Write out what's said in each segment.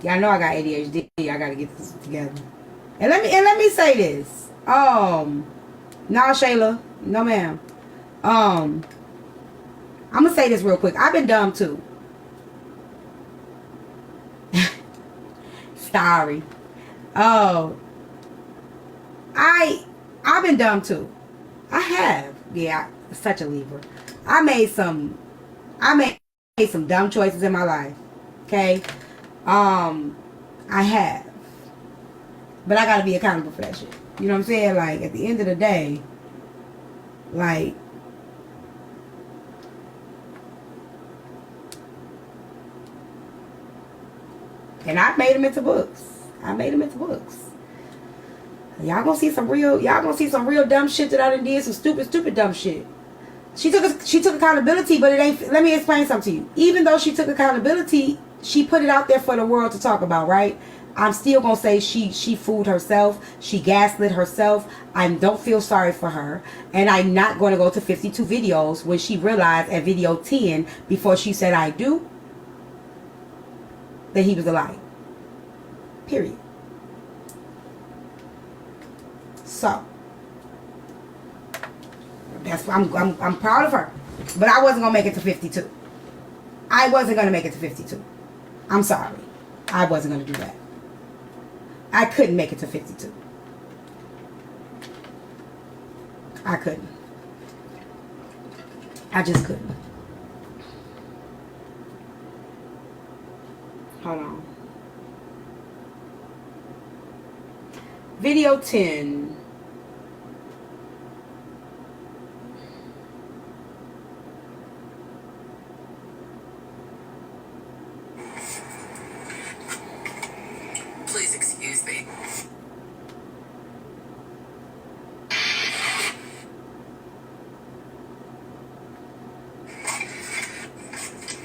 Y'all know I got ADHD. I gotta get this together. And let me say this. No, Shayla. No, ma'am. I'm gonna say this real quick. I've been dumb too. Sorry. Oh. I've been dumb too. I have. Yeah, such a Libra. I made some dumb choices in my life. Okay? I have. But I gotta be accountable for that shit. You know what I'm saying? Like, at the end of the day, like, and I made them into books. Y'all gonna see some real dumb shit that I done did, some stupid dumb shit. She took accountability, but it ain't. Let me explain something to you. Even though she took accountability, she put it out there for the world to talk about, right? I'm still gonna say she fooled herself. She gaslit herself. I don't feel sorry for her, and I'm not gonna go to 52 videos when she realized at video 10 before she said I do that he was a liar. Period. So that's why I'm proud of her, but I wasn't gonna make it to 52. I wasn't gonna make it to 52. I'm sorry, I wasn't gonna do that. I couldn't make it to 52. I couldn't. I just couldn't. Hold on. Video 10. Please excuse me.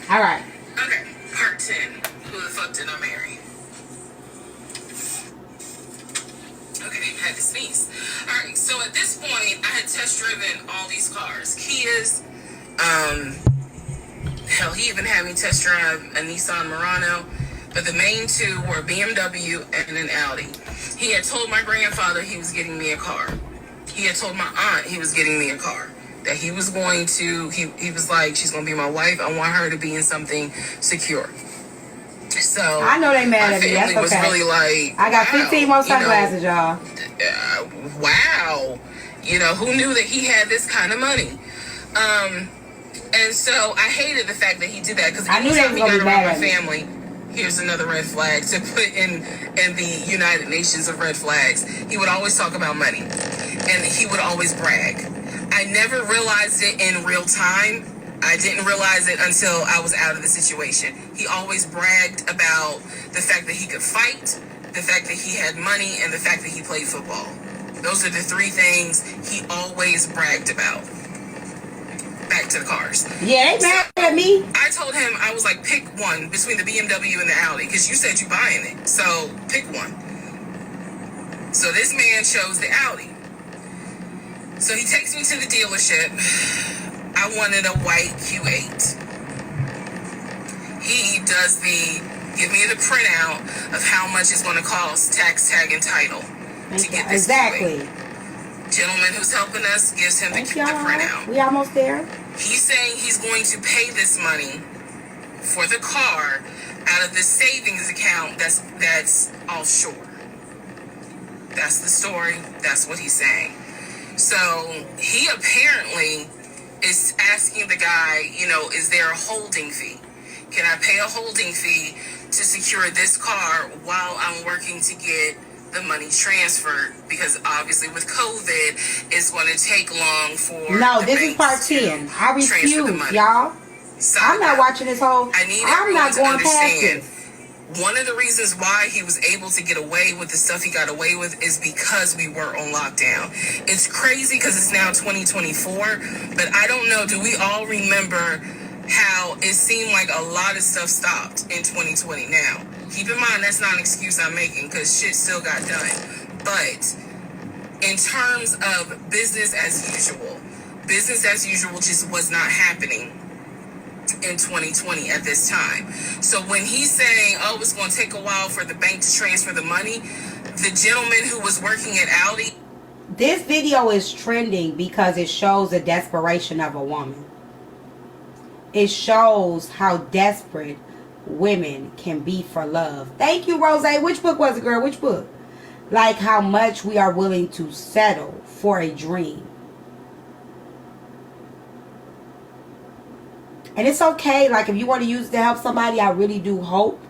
All right. Okay, part 10. Who the fuck did I marry? Okay, had to sneeze. Alright, so at this point, I had test driven all these cars. Kias, hell, he even had me test drive a Nissan Murano. But the main two were BMW and an Audi. He had told my grandfather he was getting me a car. He had told my aunt he was getting me a car. That he was going to, he was like, she's going to be my wife. I want her to be in something secure. So I know they mad at me. That's okay. Was really like, I got 15 more sunglasses, y'all. Wow. You know, who knew that he had this kind of money? And so I hated the fact that he did that because I knew they were going to be mad at me. Family. Here's another red flag to put in the United Nations of red flags. He would always talk about money, and he would always brag. I never realized it in real time. I didn't realize it until I was out of the situation. He always bragged about the fact that he could fight, the fact that he had money, and the fact that he played football. Those are the three things he always bragged about. Back to the cars. Yeah, they mad at me. I told him, I was like, pick one between the BMW and the Audi, because you said you buying it. So pick one. So this man chose the Audi. So he takes me to the dealership. I wanted a white Q8. He does give me the printout of how much it's going to cost, tax, tag, and title to get this exactly. Q8. Gentleman who's helping us gives him the printout. We almost there. He's saying he's going to pay this money for the car out of the savings account that's offshore. That's the story. That's what he's saying. So he apparently is asking the guy, you know, is there a holding fee? Can I pay a holding fee to secure this car while I'm working to get the money transferred? Because obviously with COVID, it's going to take long for this is part 10. I refuse, y'all. I'm not watching this whole. I'm not going past this. One of the reasons why he was able to get away with the stuff he got away with is because we were on lockdown. It's crazy because it's now 2024, but I don't know, do we all remember how it seemed like a lot of stuff stopped in 2020 now? Keep in mind, that's not an excuse I'm making because shit still got done. But in terms of business as usual just was not happening. in 2020 at this time. So when he's saying, oh, it's going to take a while for the bank to transfer the money, the gentleman who was working at Audi. This video is trending because it shows the desperation of a woman. It shows how desperate women can be for love. Thank you, Rose. Which book was it, girl? Which book? Like how much we are willing to settle for a dream. And it's okay. Like if you want to use it to help somebody, I really do hope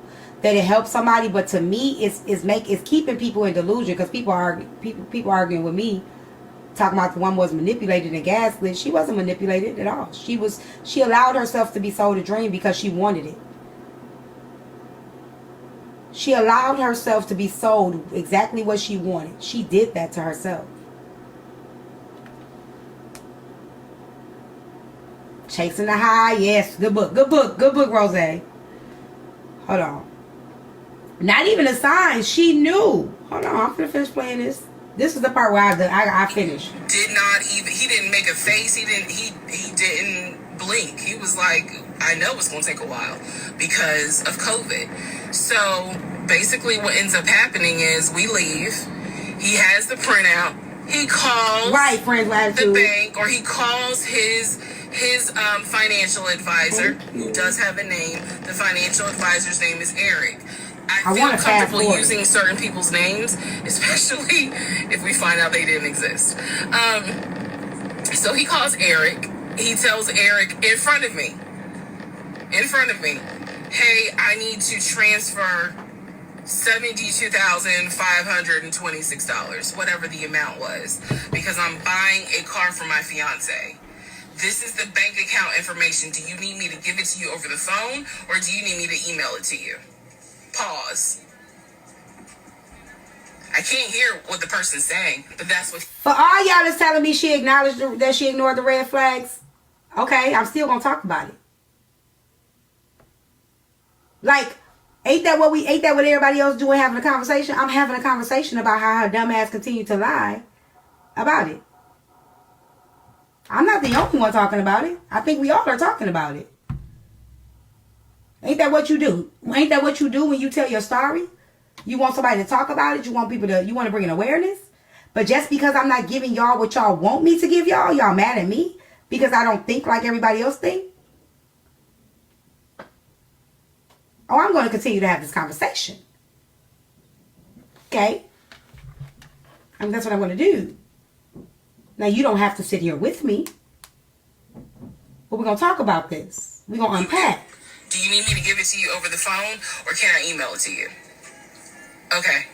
that it helps somebody. But to me, it's keeping people in delusion, because people arguing with me, talking about the one was manipulated and gaslit. She wasn't manipulated at all. She allowed herself to be sold a dream because she wanted it. She allowed herself to be sold exactly what she wanted. She did that to herself. Chasing the High, yes, good book, Rose. Hold on. Not even a sign. She knew. Hold on, I'm gonna finish playing this. This is the part where I finished. He didn't make a face. He didn't blink. He was like, I know it's gonna take a while because of COVID. So basically what ends up happening is we leave. He has the printout. He calls the bank, or he calls his financial advisor, who does have a name. The financial advisor's name is Eric. I feel comfortable using certain people's names, especially if we find out they didn't exist. So he calls Eric. He tells Eric in front of me, hey, I need to transfer $72,526, whatever the amount was, because I'm buying a car for my fiance. This is the bank account information. Do you need me to give it to you over the phone, or do you need me to email it to you? Pause. I can't hear what the person's saying, but that's what... For all y'all that's telling me she acknowledged that she ignored the red flags, okay, I'm still gonna talk about it. Like, ain't that what everybody else doing, having a conversation? I'm having a conversation about how her dumb ass continued to lie about it. I'm not the only one talking about it. I think we all are talking about it. Ain't that what you do? Ain't that what you do when you tell your story? You want somebody to talk about it. You want to bring an awareness. But just because I'm not giving y'all what y'all want me to give y'all mad at me because I don't think like everybody else think? Oh, I'm going to continue to have this conversation. Okay? I mean, that's what I'm going to do. Now, you don't have to sit here with me. But we're going to talk about this. We're going to unpack. Do you need me to give it to you over the phone, or can I email it to you? Okay.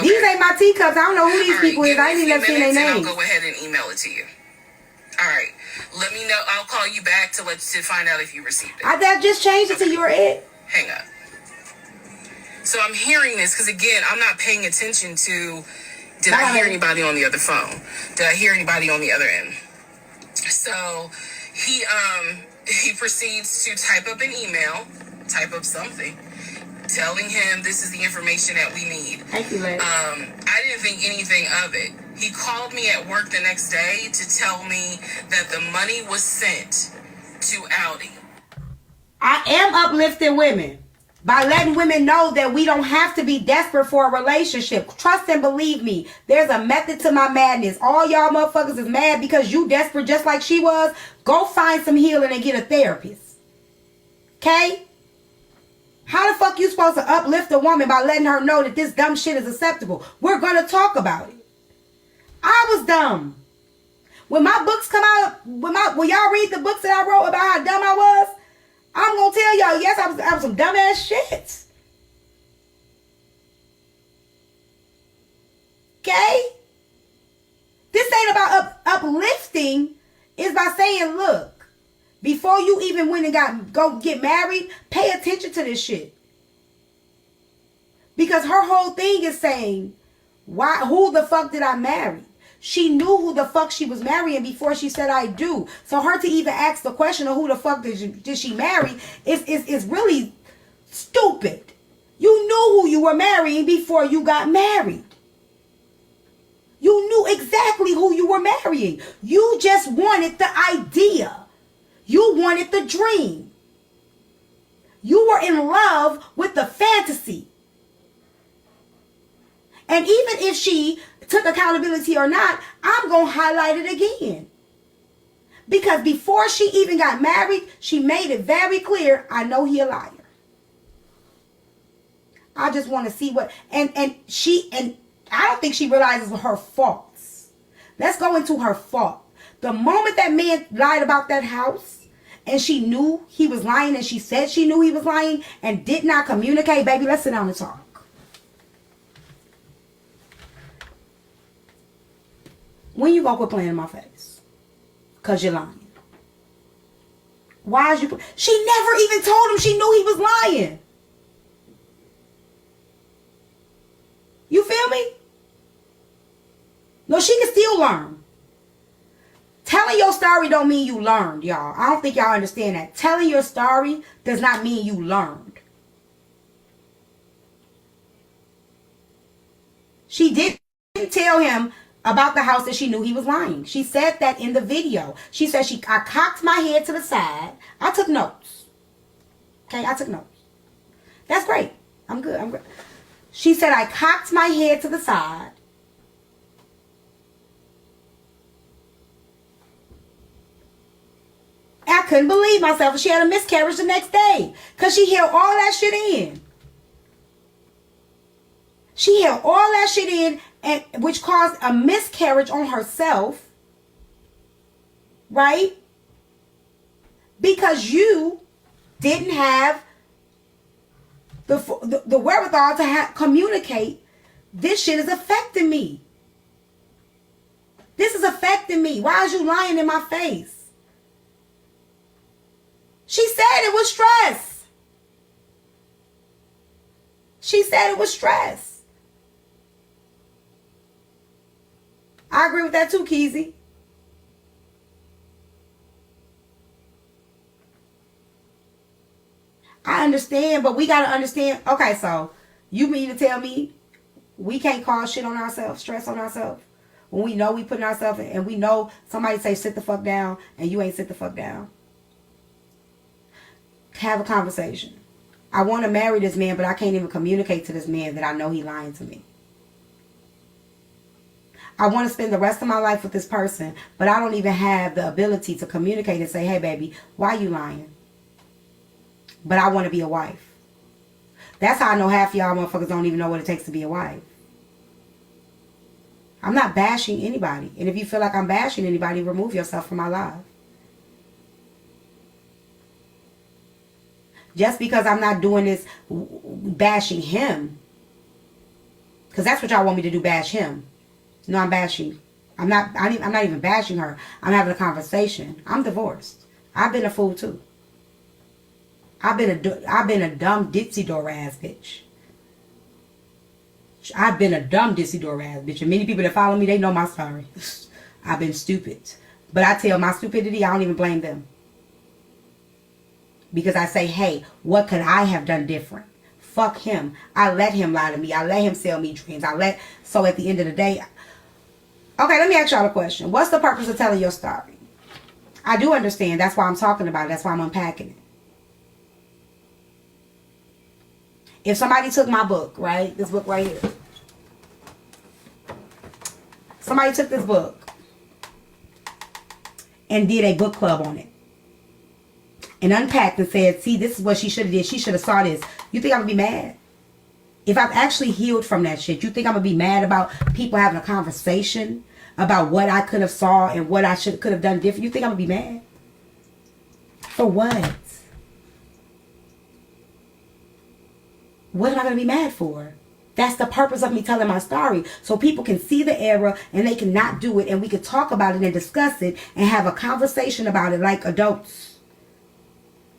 These ain't my teacups. I don't know who these people is. I ain't even seen their names. I'll go ahead and email it to you. All right. Let me know. I'll call you back to find out if you received it. I just changed it to your it. Hang up. So I'm hearing this because, again, I'm not paying attention to, did I hear anybody on the other phone? Did I hear anybody on the other end? So he proceeds to type up an email, type up something, telling him this is the information that we need. Thank you, Liz. I didn't think anything of it. He called me at work the next day to tell me that the money was sent to Audi. I am uplifting women by letting women know that we don't have to be desperate for a relationship. Trust and believe me, there's a method to my madness. All y'all motherfuckers is mad because you desperate just like she was. Go find some healing and get a therapist. Okay? How the fuck you supposed to uplift a woman by letting her know that this dumb shit is acceptable? We're going to talk about it. I was dumb. When my books come out, when y'all read the books that I wrote about how dumb I was, I'm going to tell y'all, yes, I was some dumbass shit. Okay? This ain't about uplifting. It's by saying, look, before you even went and go get married, pay attention to this shit. Because her whole thing is saying, who the fuck did I marry? She knew who the fuck she was marrying before she said I do. So her to even ask the question of who the fuck did she marry is really stupid. You knew who you were marrying before you got married. You knew exactly who you were marrying. You just wanted the idea. You wanted the dream. You were in love with the fantasy. And even if she took accountability or not, I'm going to highlight it again. Because before she even got married, she made it very clear, I know he a liar. I just want to see what, and I don't think she realizes her faults. Let's go into her fault. The moment that man lied about that house, and she knew he was lying, and she said she knew he was lying, and did not communicate, baby, let's sit down and talk. When you gonna quit playing in my face? Because you're lying. Why is you... She never even told him she knew he was lying. You feel me? No, she can still learn. Telling your story don't mean you learned, y'all. I don't think y'all understand that. Telling your story does not mean you learned. She didn't tell him about the house that she knew he was lying. She said that in the video. She said, I cocked my head to the side. I took notes. Okay, I took notes. That's great. I'm good. I'm good. She said, I cocked my head to the side. I couldn't believe myself. She had a miscarriage the next day. Because she held all that shit in. She held all that shit in, and which caused a miscarriage on herself. Right? Because you didn't have the wherewithal to communicate. This shit is affecting me. This is affecting me. Why is you lying in my face? She said it was stress. She said it was stress. I agree with that too, Keezy. I understand, but we got to understand. Okay, so you mean to tell me we can't cause shit on ourselves, stress on ourselves, when we know we putting ourselves in, and we know somebody say sit the fuck down and you ain't sit the fuck down? Have a conversation. I want to marry this man, but I can't even communicate to this man that I know he lying to me. I want to spend the rest of my life with this person, but I don't even have the ability to communicate and say, hey, baby, why you lying? But I want to be a wife. That's how I know half of y'all motherfuckers don't even know what it takes to be a wife. I'm not bashing anybody. And if you feel like I'm bashing anybody, remove yourself from my life. Just because I'm not doing this bashing him. Because that's what y'all want me to do, bash him. No, I'm bashing. I'm not even bashing her. I'm having a conversation. I'm divorced. I've been a fool too. I've been a dumb ditsy door ass bitch. I've been a dumb ditsy door ass bitch. And many people that follow me, they know my story. I've been stupid. But I tell my stupidity, I don't even blame them. Because I say, hey, what could I have done different? Fuck him. I let him lie to me. I let him sell me dreams. So at the end of the day, okay, let me ask y'all a question. What's the purpose of telling your story? I do understand. That's why I'm talking about it. That's why I'm unpacking it. If somebody took my book, right? This book right here. Somebody took this book and did a book club on it. And unpacked and said, see, this is what she should have did. She should have saw this. You think I'm going to be mad? If I've actually healed from that shit, you think I'm going to be mad about people having a conversation about what I could have saw and what I could have done different? You think I'm going to be mad? For what? What am I going to be mad for? That's the purpose of me telling my story. So people can see the error and they can not do it. And we can talk about it and discuss it and have a conversation about it like adults.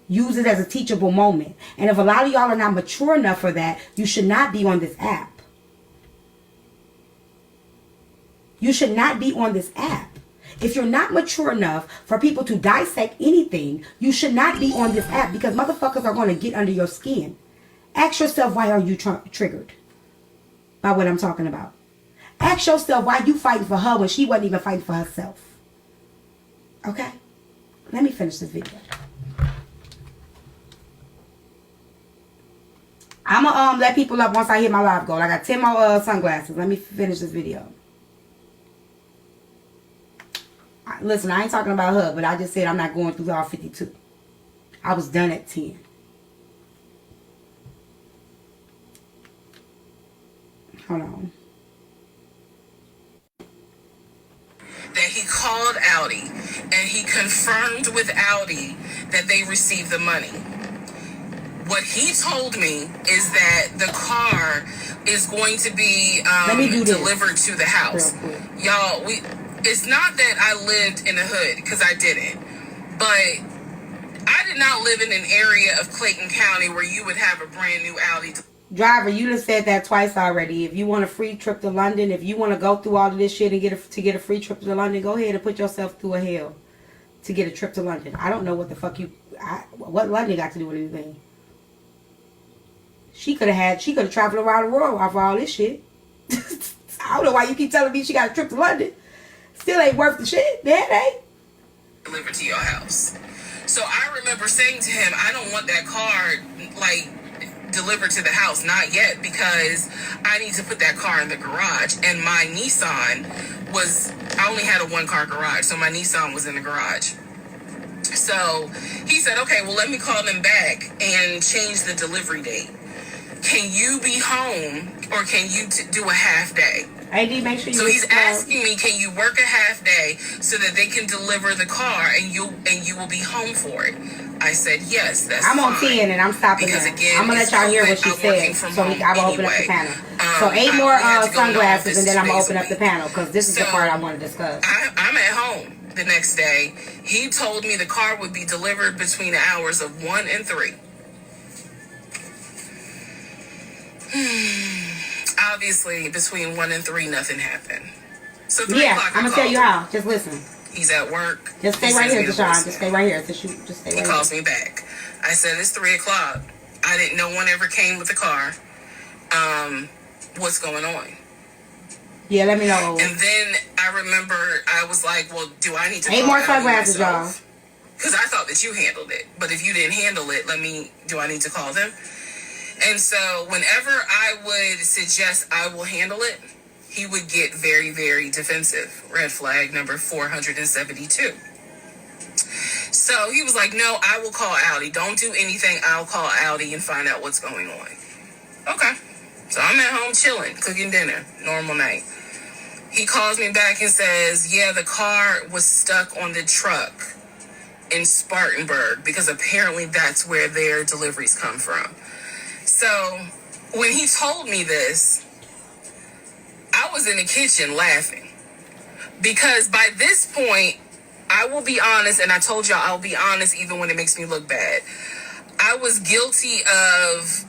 Use it as a teachable moment. And if a lot of y'all are not mature enough for that, you should not be on this app. You should not be on this app. If you're not mature enough for people to dissect anything, you should not be on this app because motherfuckers are going to get under your skin. Ask yourself, why are you triggered by what I'm talking about? Ask yourself, why you fighting for her when she wasn't even fighting for herself. Okay? Let me finish this video. I'm gonna let people up once I hit my live goal. I got 10 more sunglasses. Let me finish this video. Listen, I ain't talking about her, but I just said I'm not going through all 52. I was done at 10. Hold on. That he called Audi and he confirmed with Audi that they received the money. What he told me is that the car is going to be delivered to the house. Y'all, it's not that I lived in the hood, because I didn't. But I did not live in an area of Clayton County where you would have a brand new Audi. Driver, you done said that twice already. If you want a free trip to London, if you want to go through all of this shit and get a free trip to London, go ahead and put yourself through a hell to get a trip to London. I don't know what the fuck what London got to do with anything. She could have traveled around the world off all this shit. I don't know why you keep telling me she got a trip to London. Still ain't worth the shit. The headache. Delivered to your house. So I remember saying to him, I don't want that car, delivered to the house. Not yet, because I need to put that car in the garage. And my Nissan I only had a one-car garage, so my Nissan was in the garage. So he said, okay, well, let me call them back and change the delivery date. Can you be home, or can you do a half day? AD, make sure you. So he's asking me, can you work a half day so that they can deliver the car and you will be home for it? I said yes. That's I'm on fine. 10 and I'm stopping because now. again, I'm gonna let y'all hear what she said. So I will open up the panel. So 8 more sunglasses, and then I'm gonna open up the panel, because this is the part I want to discuss. I'm at home the next day. He told me the car would be delivered between the hours of 1 and 3. Obviously, between 1 and 3, nothing happened. So 3 o'clock, I'm gonna tell you how. Just listen. He's at work. Just stay right here, Deshaun. Just stay right here. Just stay right here. He calls me back. I said, it's 3 o'clock. I didn't. No one ever came with the car. What's going on? Yeah, let me know. And then I remember I was like, well, do I need to 8 more sunglasses, y'all? Because I thought that you handled it. But if you didn't handle it, do I need to call them? And so whenever I would suggest I will handle it, he would get very, very defensive. Red flag number 472. So he was like, no, I will call Audi. Don't do anything. I'll call Audi and find out what's going on. Okay. So I'm at home chilling, cooking dinner, normal night. He calls me back and says, yeah, the car was stuck on the truck in Spartanburg, because apparently that's where their deliveries come from. So when he told me this, I was in the kitchen laughing, because by this point, I will be honest, and I told y'all I'll be honest even when it makes me look bad. I was guilty of,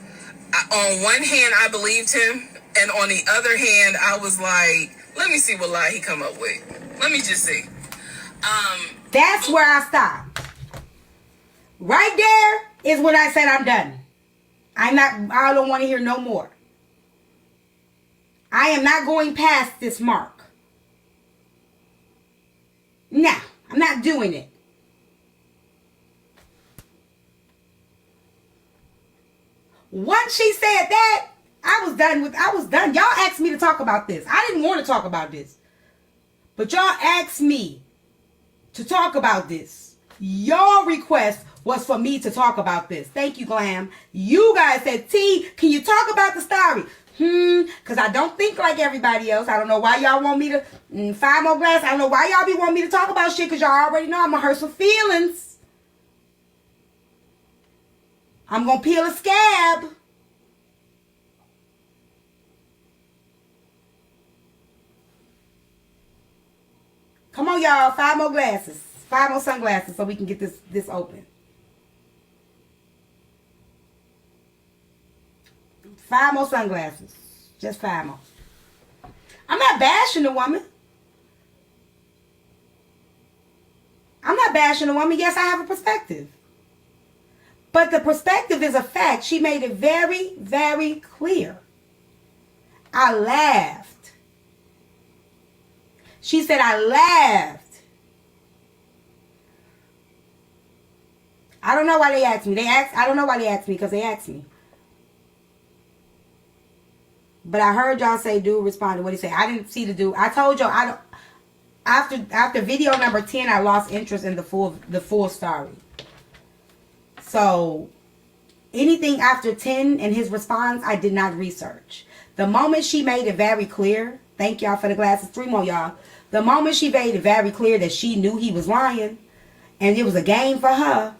on one hand, I believed him, and on the other hand, I was like, let me see what lie he come up with. Let me just see. That's where I stopped. Right there is when I said I'm done. I don't want to hear no more. I am not going past this mark. Nah, I'm not doing it. Once she said that, I was done. Y'all asked me to talk about this. I didn't want to talk about this. But y'all asked me to talk about this. Your request was for me to talk about this. Thank you, Glam. You guys said, T, can you talk about the story? Because I don't think like everybody else. I don't know why y'all want me to, 5 more glasses. I don't know why y'all be wanting me to talk about shit, because y'all already know I'm going to hurt some feelings. I'm going to peel a scab. Come on, y'all. 5 more glasses. 5 more sunglasses so we can get this open. 5 more sunglasses. Just 5 more. I'm not bashing the woman. I'm not bashing the woman. Yes, I have a perspective. But the perspective is a fact. She made it very, very clear. I laughed. She said, I laughed. I don't know why they asked me. I don't know why they asked me, because they asked me. But I heard y'all say dude responded. What did he say? I didn't see the dude. I told y'all I don't. After video number 10, I lost interest in the full story. So anything after 10 and his response, I did not research. The moment she made it very clear, thank y'all for the glasses, 3 more y'all. The moment she made it very clear that she knew he was lying and it was a game for her,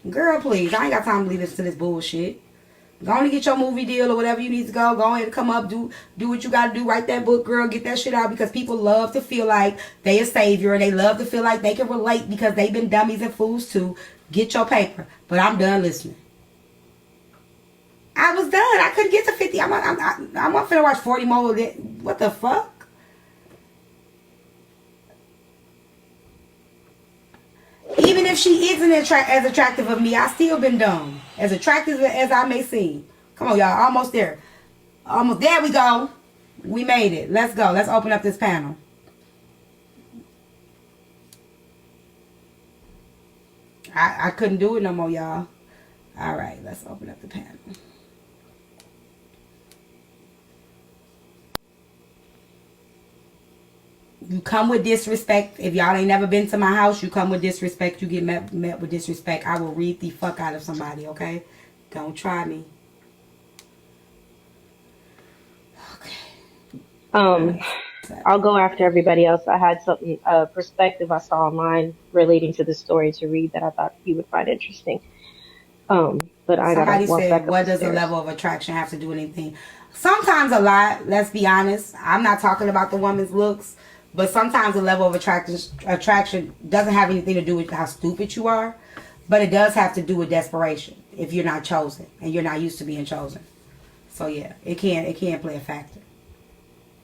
girl, please, I ain't got time to listen to this bullshit. Go on and get your movie deal or whatever you need to go. Go ahead and come up, do what you got to do. Write that book, girl. Get that shit out, because people love to feel like they a savior, and they love to feel like they can relate because they've been dummies and fools too. Get your paper. But I'm done listening. I was done. I couldn't get to 50. I'm not finna watch 40 more of that. What the fuck? Even if she isn't as attractive of me, I still been dumb. As attractive as I may seem. Come on, y'all. Almost there. Almost there we go. We made it. Let's go. Let's open up this panel. I couldn't do it no more, y'all. All right. Let's open up the panel. You come with disrespect. If y'all ain't never been to my house, you come with disrespect. You get met with disrespect. I will read the fuck out of somebody, okay? Don't try me. Okay. I'll go after everybody else. I had something, perspective I saw online relating to the story to read that I thought you would find interesting. But I Somebody gotta walk said, back up what the does the stairs. level of attraction have to do with anything? Sometimes a lot, let's be honest. I'm not talking about the woman's looks, but sometimes the level of attraction doesn't have anything to do with how stupid you are, but it does have to do with desperation if you're not chosen and you're not used to being chosen. So yeah, it can play a factor.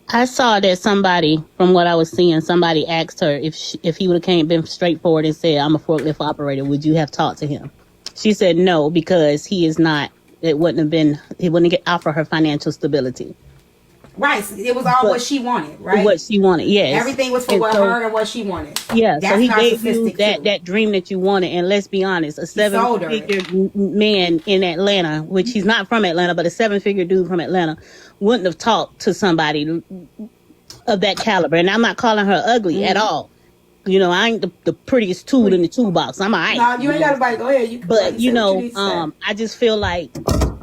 I saw that somebody, from what I was seeing, somebody asked her if he would have been straightforward and said, I'm a forklift operator, would you have talked to him? She said no, because he is not. It wouldn't offer her financial stability. Right. It was all what she wanted, right? What she wanted, yes. Everything was for her and what she wanted. Yeah, That's so he gave you narcissistic, that dream that you wanted. And let's be honest, a 7-figure man in Atlanta, which he's not from Atlanta, but a 7-figure dude from Atlanta, wouldn't have talked to somebody of that caliber. And I'm not calling her ugly at all. You know, I ain't the prettiest tool in the toolbox. I'm all right. No, you ain't got to bite. Go ahead. But, I just feel like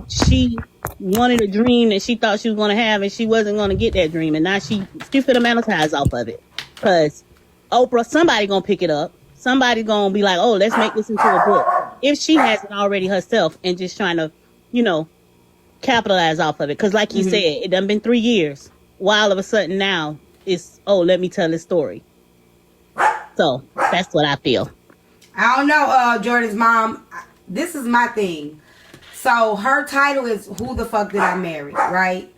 she wanted a dream that she thought she was going to have, and she wasn't going to get that dream. And now she finna monetize off of it. Because Oprah, somebody going to pick it up. Somebody going to be like, oh, let's make this into a book. If she hasn't already herself, and just trying to, capitalize off of it. Because like you said, it done been 3 years. Why all of a sudden now it's, oh, let me tell this story. So that's what I feel. I don't know, Jordan's mom. This is my thing. So her title is "Who the fuck did I marry?" Right?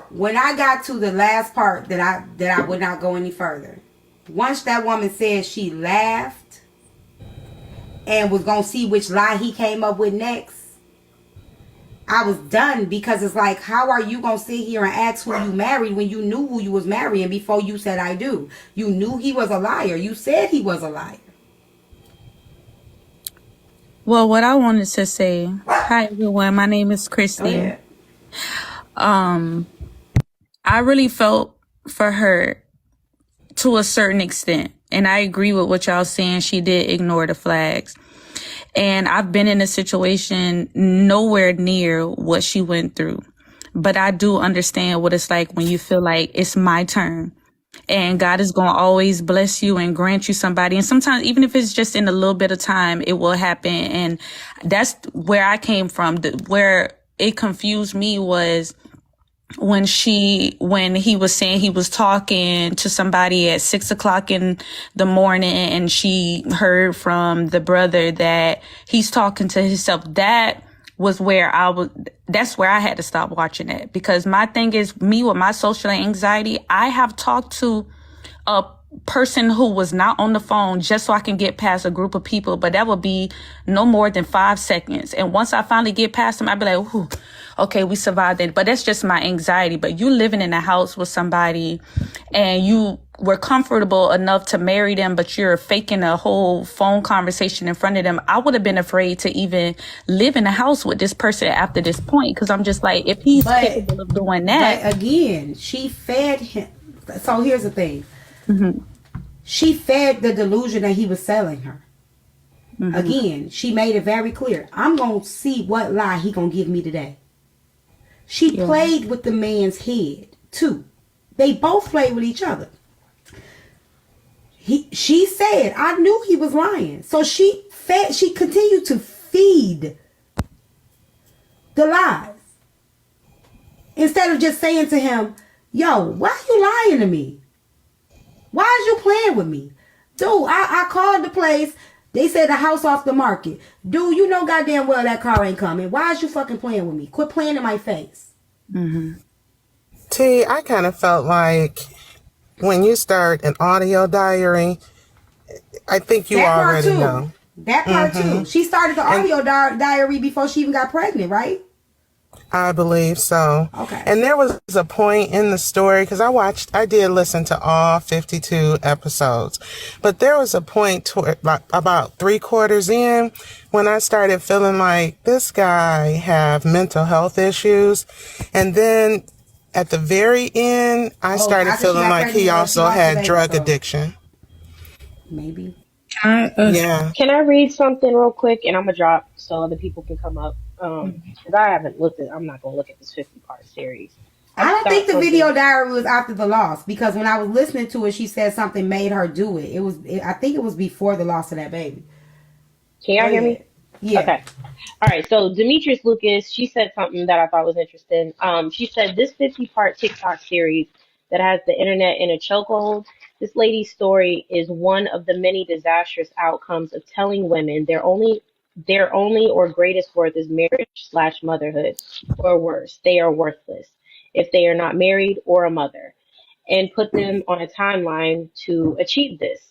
When I got to the last part that I would not go any further. Once that woman said she laughed and was gonna see which lie he came up with next, I was done, because it's like, how are you gonna sit here and ask who you married when you knew who you was marrying before you said I do? You knew he was a liar. You said he was a liar. Well, what I wanted to say, hi everyone, my name is Christy. I really felt for her to a certain extent, and I agree with what y'all saying. She did ignore the flags. And I've been in a situation nowhere near what she went through. But I do understand what it's like when you feel like it's my turn. And God is going to always bless you and grant you somebody. And sometimes, even if it's just in a little bit of time, it will happen. And that's where I came from. Where it confused me was when he was saying he was talking to somebody at 6:00 in the morning, and she heard from the brother that he's talking to himself. That was where that's where I had to stop watching it, because my thing is, me with my social anxiety, I have talked to a person who was not on the phone just so I can get past a group of people, but that would be no more than 5 seconds. And once I finally get past them, I'd be like, ooh, okay, we survived it, but that's just my anxiety. But you living in a house with somebody and you were comfortable enough to marry them, but you're faking a whole phone conversation in front of them. I would have been afraid to even live in a house with this person after this point, because I'm just like, if he's capable of doing that. But again, she fed him. So here's the thing. She fed the delusion that he was selling her. Again, she made it very clear. I'm going to see what lie he going to give me today. She played with the man's head, too. They both played with each other. She said, I knew he was lying. So she continued to feed the lies. Instead of just saying to him, yo, why are you lying to me? Why is you playing with me? Dude, I called the place. They said the house off the market. Dude, you know goddamn well that car ain't coming. Why is you fucking playing with me? Quit playing in my face. T, I kind of felt like when you start an audio diary, I think you That part already too. know. That part too. She started the audio diary before she even got pregnant, right? I believe so. Okay. And there was a point in the story, because I did listen to all 52 episodes, but there was a point like about 3/4 in when I started feeling like this guy have mental health issues. And then at the very end, I started feeling like he also had drug addiction. Maybe. Yeah. Can I read something real quick? And I'm gonna drop so other people can come up. Because I haven't I'm not gonna look at this 50-part series. I don't think the video diary was after the loss, because when I was listening to it, she said something made her do it. I think it was before the loss of that baby. Can y'all hear me? Yeah. Okay. All right. So Demetrius Lucas, she said something that I thought was interesting. She said this 50-part TikTok series that has the internet in a chokehold. This lady's story is one of the many disastrous outcomes of telling women their only or greatest worth is marriage/motherhood, or worse, they are worthless if they are not married or a mother, and put them on a timeline to achieve this.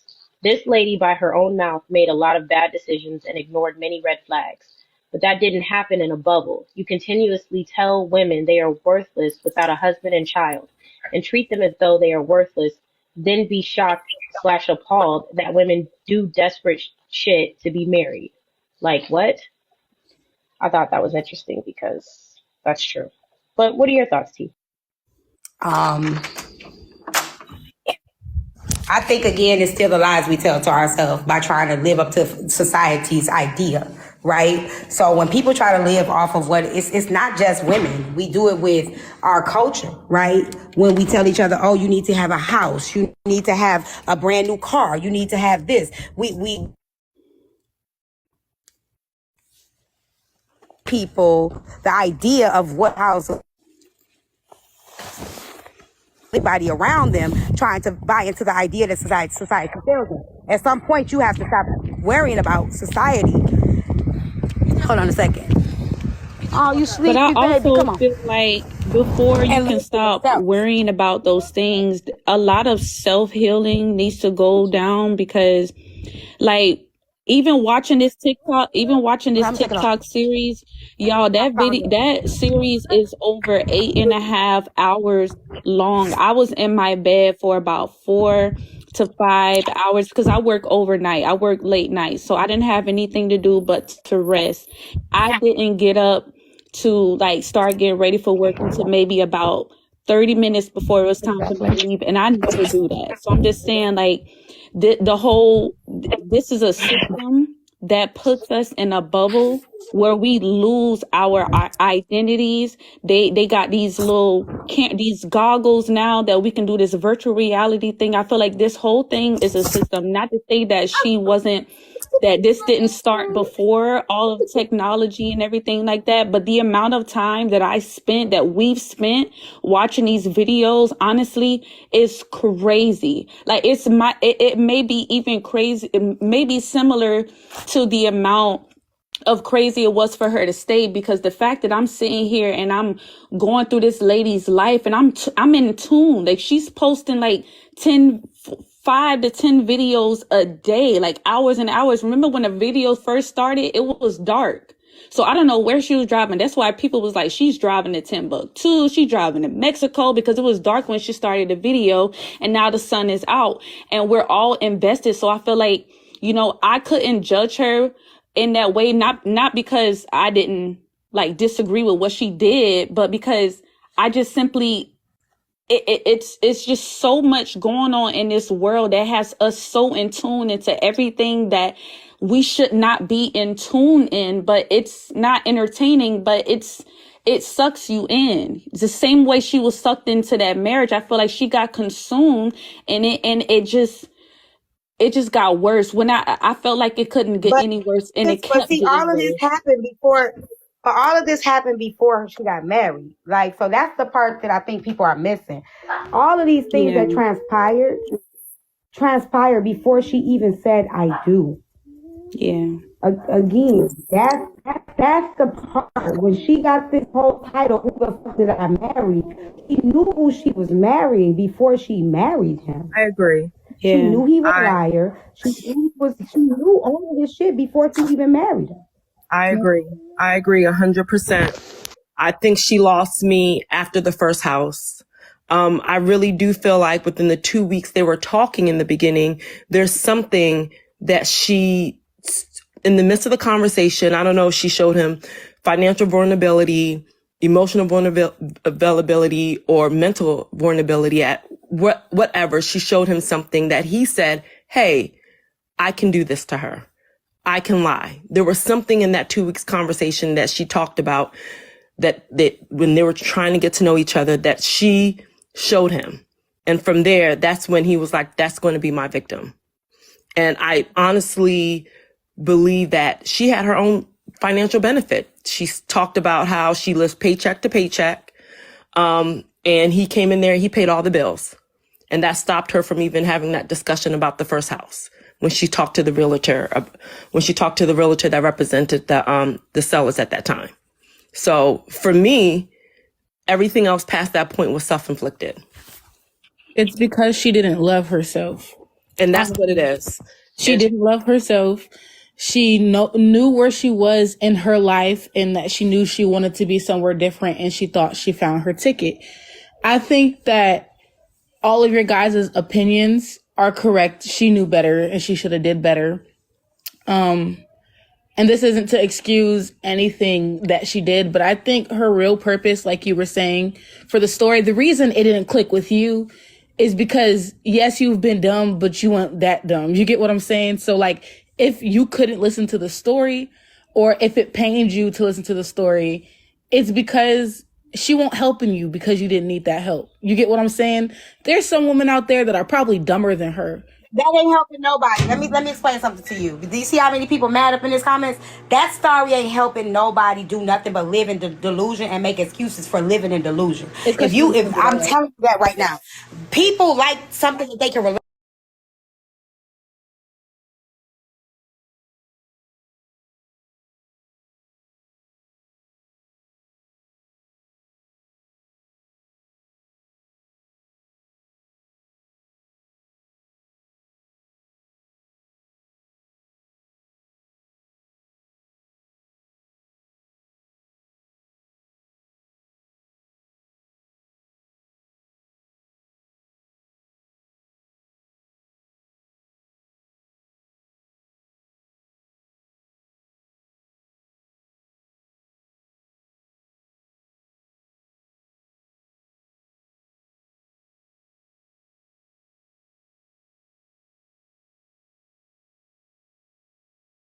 This lady, by her own mouth, made a lot of bad decisions and ignored many red flags. But that didn't happen in a bubble. You continuously tell women they are worthless without a husband and child, and treat them as though they are worthless, then be shocked/appalled that women do desperate shit to be married. Like what? I thought that was interesting because that's true. But what are your thoughts, T? I think, again, it's still the lies we tell to ourselves by trying to live up to society's idea, right? So when people try to live off of what it's not just women. We do it with our culture, right? When we tell each other, oh, you need to have a house, you need to have a brand new car, you need to have this. We people the idea of what house everybody around them trying to buy into the idea that society fails them. At some point, you have to stop worrying about society. Hold on a second. Oh, you sleepy, But I baby? also Come on. feel like before you can stop worrying about those things, a lot of self-healing needs to go down, because like even watching this TikTok series, y'all, that series is over 8.5 hours long. I was in my bed for about 4 to 5 hours because I work overnight. I work late night. So I didn't have anything to do but to rest. I didn't get up to like start getting ready for work until maybe about 30 minutes before it was time for me to leave. And I never do that. So I'm just saying, like, this is a system that puts us in a bubble where we lose our identities. They got these these goggles now that we can do this virtual reality thing. I feel like this whole thing is a system. Not to say that this didn't start before all of the technology and everything like that, but the amount of time that we've spent watching these videos, honestly, is crazy. Like it may be even crazy, it may be similar to the amount of crazy it was for her to stay, because the fact that I'm sitting here and I'm going through this lady's life and I'm in tune. Like she's posting like 5 to 10 videos a day, like hours and hours. Remember when the video first started, it was dark. So I don't know where she was driving. That's why people was like, she's driving to Timbuktu, she's driving to Mexico, because it was dark when she started the video, and now the sun is out and we're all invested. So I feel like, you know, I couldn't judge her in that way, not because I didn't like disagree with what she did, but because I just simply, it's just so much going on in this world that has us so in tune into everything that we should not be in tune in. But it's not entertaining, but it sucks you in. It's the same way she was sucked into that marriage. I feel like she got consumed, and it just got worse. When I felt like it couldn't get any worse, and it kept see, getting all of worse. this happened before. But all of this happened before she got married. Like, so that's the part that I think people are missing. All of these things that transpired before she even said "I do." Yeah. Again, that's the part when she got this whole title. Who the fuck did I marry? She knew who she was marrying before she married him. I agree. Yeah. She knew he was a liar. She knew all of this shit before she even married him. I agree. 100%. I think she lost me after the first house. I really do feel like within the 2 weeks they were talking in the beginning, there's something that she, in the midst of the conversation, I don't know, she showed him financial vulnerability, emotional vulnerability, or mental vulnerability at whatever. She showed him something that he said, hey, I can do this to her. I can lie. There was something in that 2 weeks conversation that she talked about that when they were trying to get to know each other, that she showed him. And from there, that's when he was like, that's going to be my victim. And I honestly believe that she had her own financial benefit. She talked about how she lives paycheck to paycheck. And he came in there, he paid all the bills. And that stopped her from even having that discussion about the first house. When she talked to the realtor, that represented the sellers at that time. So for me, everything else past that point was self-inflicted. It's because she didn't love herself. And that's what it is. She didn't love herself. She knew where she was in her life, and that she knew she wanted to be somewhere different, and she thought she found her ticket. I think that all of your guys' opinions are correct. She knew better, and she should have did better. And this isn't to excuse anything that she did, but I think her real purpose, like you were saying, for the story, the reason it didn't click with you is because, yes, you've been dumb, but you weren't that dumb. You get what I'm saying? So, like, if you couldn't listen to the story, or if it pained you to listen to the story, it's because she won't helping you because you didn't need that help. You get what I'm saying? There's some women out there that are probably dumber than her. That ain't helping nobody. Let me explain something to you. Do you see how many people mad up in his comments? That story ain't helping nobody do nothing but live in delusion and make excuses for living in delusion. If I'm telling you that right now, people like something that they can relate